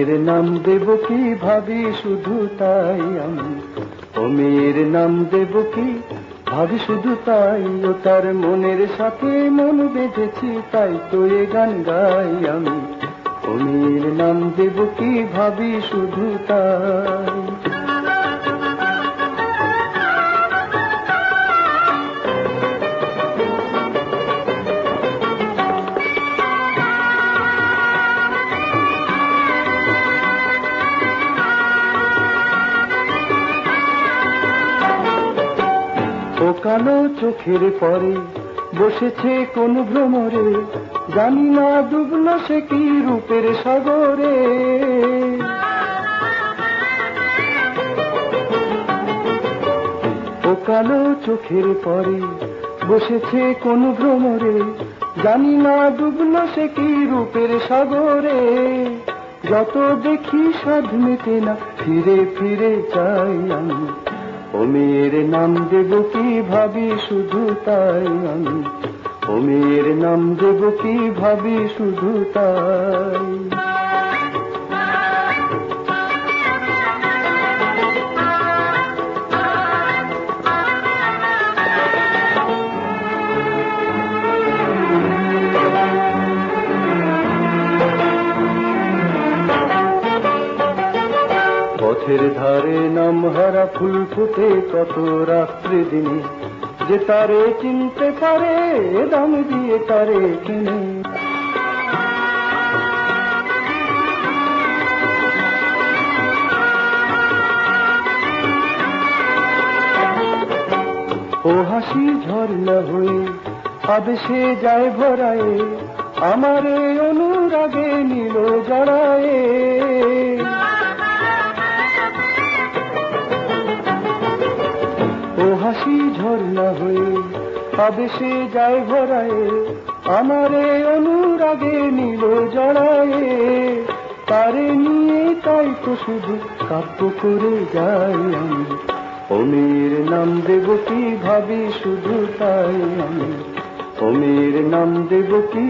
মেয়ের নাম দেব কি ভাবি শুধু তাই আমি, ও মেয়ের নাম দেব কি ভাবি শুধু তাই, ও তার মনের সাথে মন বেঁধেছি তাই তো এ গান গাই আমি, ও মেয়ের নাম দেব কি ভাবি শুধু তাই। ও কালো চোখের পরে বসেছে কোন ভ্রমরে, জানি না ডুবলো সে কি রূপের সাগরে। ও কালো চোখের পরে বসেছে কোন ভ্রমরে, জানি না ডুবলো সে কি রূপের সাগরে। যত দেখি সাধ মেটে না, ফিরে ফিরে চাই আমি, ও মেয়ের নাম দেব কি ভাবি শুধু তাই আমি, ও মেয়ের নাম দেব কি ভাবি শুধু তাই। পথের ধারে নাম হারা ফুল ফুটে কত রাত্রি দিনে, যে তারে চিনতে পারে দাম দিয়ে তারে কিনে। ও হাসি ঝর্ণা হয়ে আবেশে যায় ভরায়ে, আমারে অনুরাগে নিল জড়ায়ে। ও হাসি ঝর্ণা হয়ে আবেশে যায় ভরায়ে, আমারে অনুরাগে নিল জড়ায়ে। তারে নিয়ে তাই তো শুধু কাব্য করে যাই আমি, ও মেয়ের নাম দেব কি ভাবি শুধু তাই আমি, ও মেয়ের নাম দেব কি